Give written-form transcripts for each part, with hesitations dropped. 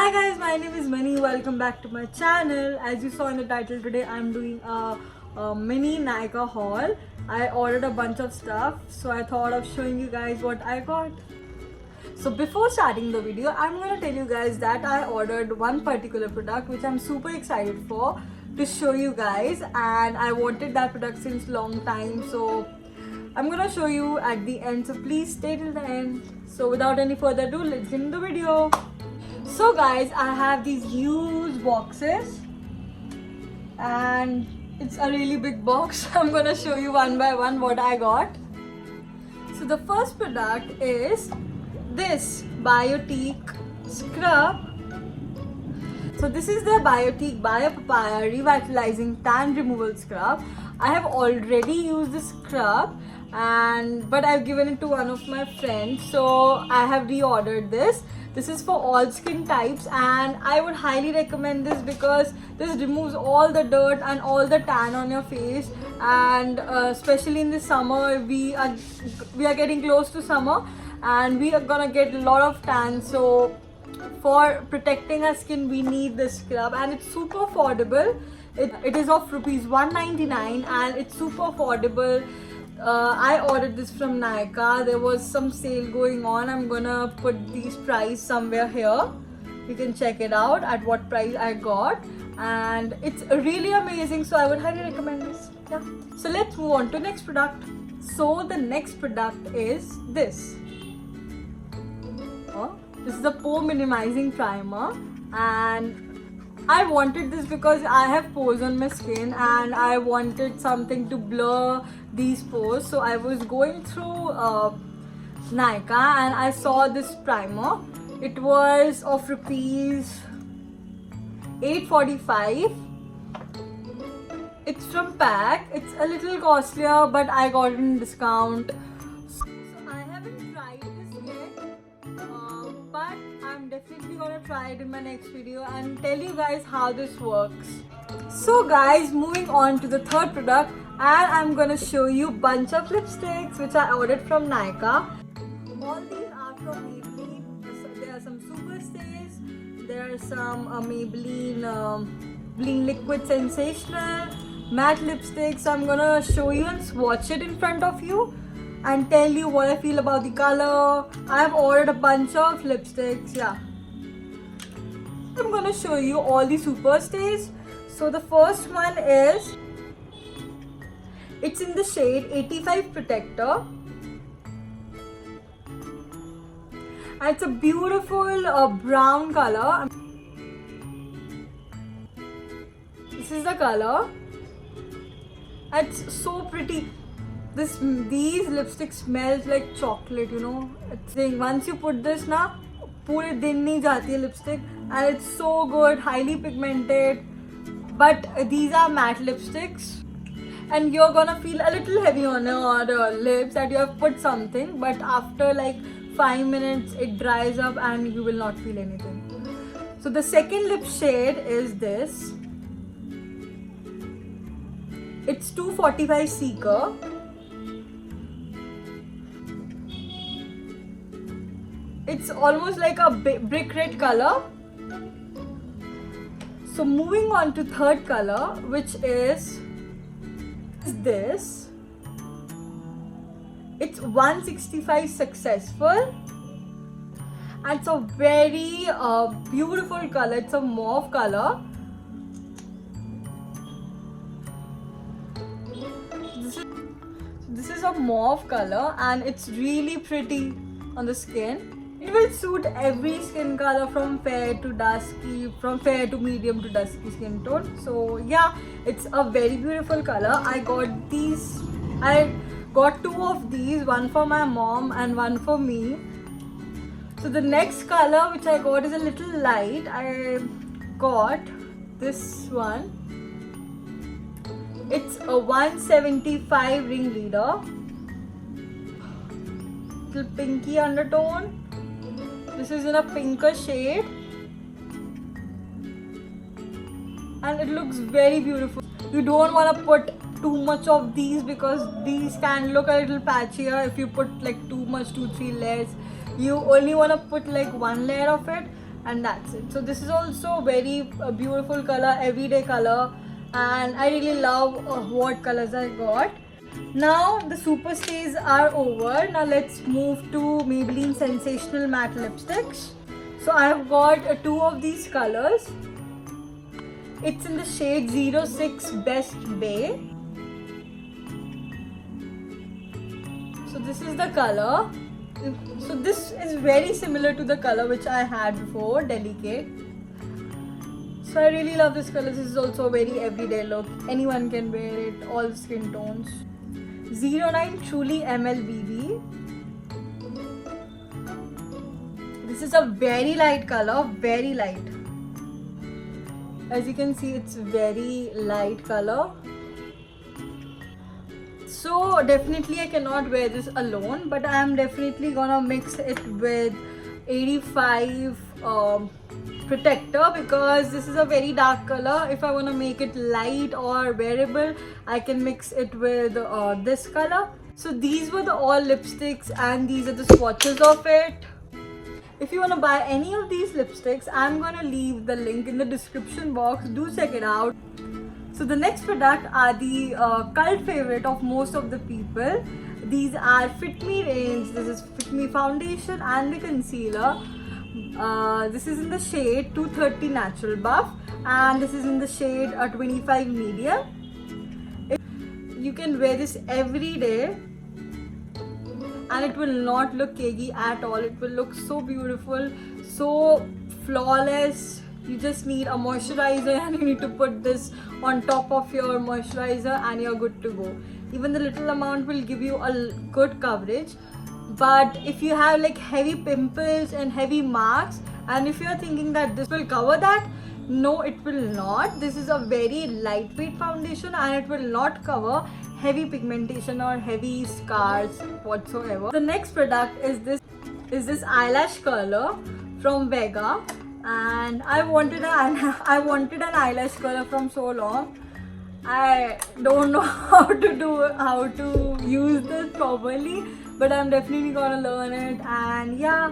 Hi guys, my name is Mani. Welcome back to my channel. As you saw in the title, today I'm doing a mini Nykaa haul. I ordered a bunch of stuff, so I thought of showing you guys what I got. So before starting the video, I'm gonna tell you guys that I ordered one particular product which I'm super excited for to show you guys, and I wanted that product since long time, so I'm gonna show you at the end, so please stay till the end. So without any further ado, let's get into the video. So guys, I have these huge boxes and it's a really big box. I'm gonna show you one by one what I got. So the first product is this Biotique scrub. So this is the Biotique Bio Papaya Revitalizing Tan Removal Scrub. I have already used this scrub but I've given it to one of my friends, so I have reordered this. This is for all skin types and I would highly recommend this because this removes all the dirt and all the tan on your face, and especially in the summer, we are getting close to summer and we are gonna get a lot of tan, so for protecting our skin we need this scrub, and it's super affordable. It is of rupees 199 and it's super affordable. I ordered this from Nykaa. There was some sale going on. I'm gonna put these price somewhere here. You can check it out at what price I got, and it's really amazing, so I would highly recommend this. Yeah. So let's move on to next product. So the next product is this. This is a pore minimizing primer, and I wanted this because I have pores on my skin and I wanted something to blur these pores. So I was going through Nykaa and I saw this primer. It was of rupees 845. It's from PAC. It's a little costlier, but I got it in discount. So I haven't tried this yet, but I'm definitely gonna try it in my next video and tell you guys how this works. So guys, moving on to the third product, and I'm gonna show you bunch of lipsticks which I ordered from Nykaa. All these are from Maybelline. So there are some Superstays, there are some Maybelline Bling Liquid Sensational matte lipsticks. So I'm gonna show you and swatch it in front of you and tell you what I feel about the color. I have ordered a bunch of lipsticks. Yeah, I'm gonna show you all the Superstays. So the first one is, it's in the shade 85 Protector, and it's a beautiful brown color. This is the color. It's so pretty. These lipsticks smells like chocolate, you know. It's saying once you put this na, पूरे दिन नहीं जाती है lipstick, and it's so good, highly pigmented. But these are matte lipsticks, and you're gonna feel a little heavy on your lips that you have put something, but after like 5 minutes it dries up and you will not feel anything. So the second lip shade is this. It's 245 Seeker. It's almost like a brick red color. So moving on to third color, which is this. It's 165 Successful, and it's a very beautiful color. It's a mauve color. This is a mauve color and it's really pretty on the skin. It will suit every skin color from fair to dusky, from fair to medium to dusky skin tone. So yeah, it's a very beautiful color. I got these. I got two of these, one for my mom and one for me. So the next color which I got is a little light. I got this one. It's a 175 Ringleader. Little pinky undertone. This is in a pinker shade and it looks very beautiful. You don't want to put too much of these because these can look a little patchier if you put like too much, 2-3 layers. You only want to put like one layer of it, and that's it. So this is also very beautiful color, everyday color, and I really love what colors I got. Now the super stays are over. Now let's move to Maybelline Sensational Matte Lipsticks. So I have got two of these colors. It's in the shade 06 Best Bay. So this is the color. So this is very similar to the color which I had before, Delicate. So I really love this color. This is also a very everyday look. Anyone can wear it, all skin tones. 09 Truly MLBB. This is a very light color, very light. As you can see, it's very light color. So definitely I cannot wear this alone, but I am definitely gonna mix it with 85 protector, because this is a very dark color. If I want to make it light or wearable, I can mix it with this color. So these were the all lipsticks, and these are the swatches of it. If you want to buy any of these lipsticks, I'm going to leave the link in the description box. Do check it out. So the next product are the cult favorite of most of the people. These are Fit Me range. This is Fit Me foundation and the concealer. This is in the shade 230 Natural Buff, and this is in the shade 25 Medium. You can wear this every day and it will not look cakey at all. It will look so beautiful, so flawless. You just need a moisturizer and you need to put this on top of your moisturizer and you're good to go. Even the little amount will give you a good coverage. But if you have like heavy pimples and heavy marks, and if you're thinking that this will cover that, no, it will not. This is a very lightweight foundation and it will not cover heavy pigmentation or heavy scars whatsoever. The next product is this eyelash curler from Vega, and I wanted an eyelash curler from so long. I don't know how to use this properly, but I'm definitely gonna learn it. And yeah,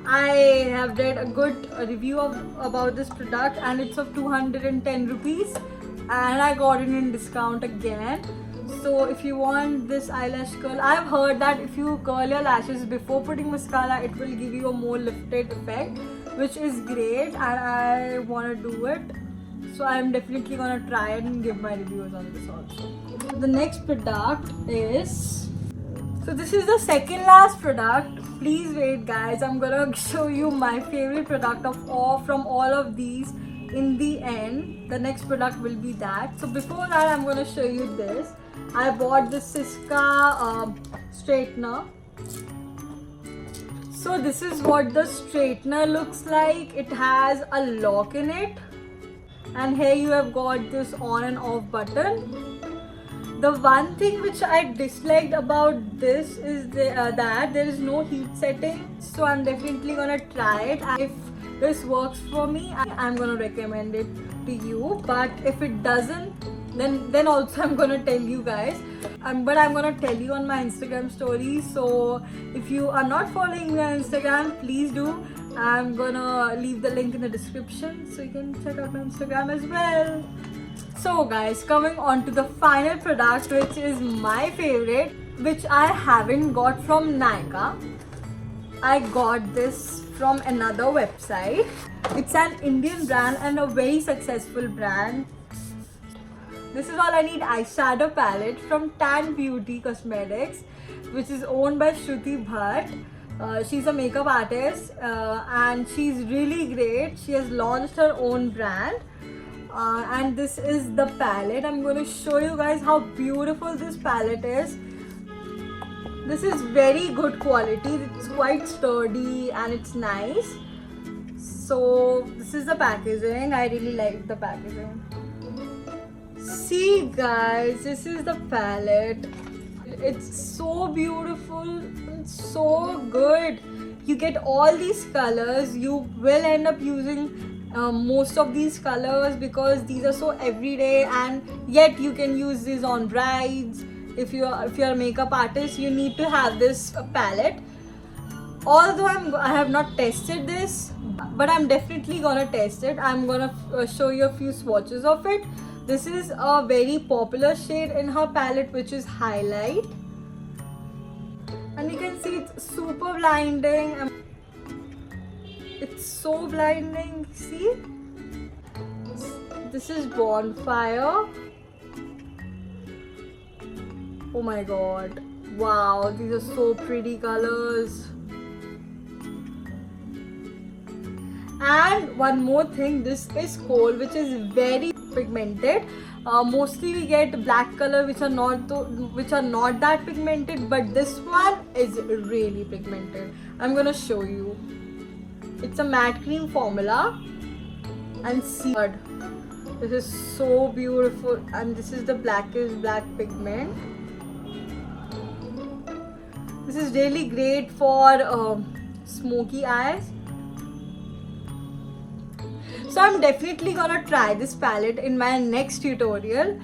I have read a good review about this product, and it's of 210 rupees, and I got it in discount again. So if you want this eyelash curl, I've heard that if you curl your lashes before putting mascara, it will give you a more lifted effect, which is great, and I want to do it. So I'm definitely gonna try it and give my reviews on this also. The next product is, so this is the second last product. Please wait guys, I'm gonna show you my favorite product of all from all of these in the end. The next product will be that. So before that, I'm gonna show you this. I bought the Siska straightener. So this is what the straightener looks like. It has a lock in it, and here you have got this on and off button. The one thing which I disliked about this is that there is no heat setting. So I'm definitely gonna try it, and if this works for me, I'm gonna recommend it to you. But if it doesn't, then also I'm gonna tell you guys. But I'm gonna tell you on my Instagram story. So if you are not following me on Instagram, please do. I'm gonna leave the link in the description so you can check out my Instagram as well. So guys, coming on to the final product, which is my favorite, which I haven't got from Nykaa. I got this from another website. It's an Indian brand and a very successful brand. This is All I Need eyeshadow palette from Tan Beauty Cosmetics, which is owned by Shruti Bhatt. She's a makeup artist and she's really great. She has launched her own brand. And this is the palette. I'm going to show you guys how beautiful this palette is. This is very good quality. It's quite sturdy and it's nice. So this is the packaging. I really like the packaging. See guys, this is the palette. It's so beautiful and so good. You get all these colors. You will end up using most of these colors because these are so everyday, and yet you can use these on brides. If you're a makeup artist, you need to have this palette. Although I have not tested this, but I'm definitely gonna test it. I'm gonna show you a few swatches of it. This is a very popular shade in her palette, which is Highlight, and you can see it's super blinding. It's so blinding. See, this is Bonfire. Oh my god, wow, these are so pretty colors. And one more thing, this is Kohl, which is very pigmented. Mostly we get black color which are not that pigmented, but this one is really pigmented. I'm gonna show you. It's a matte cream formula, and see, this is so beautiful. And this is the blackest black pigment. This is really great for smoky eyes. So I'm definitely gonna try this palette in my next tutorial.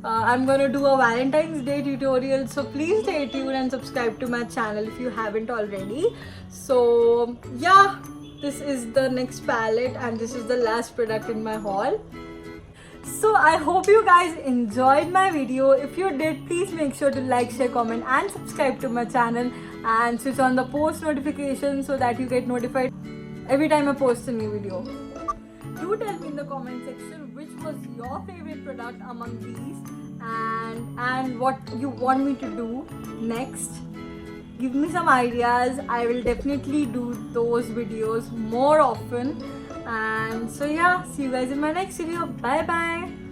I'm gonna do a Valentine's Day tutorial, so please stay tuned and subscribe to my channel if you haven't already. So yeah, this is the next palette and this is the last product in my haul. So I hope you guys enjoyed my video. If you did, please make sure to like, share, comment and subscribe to my channel, and switch on the post notifications so that you get notified every time I post a new video. Do tell me in the comment section which was your favorite product among these, and what you want me to do next. Give me some ideas. I will definitely do those videos more often. And so yeah, see you guys in my next video. Bye bye.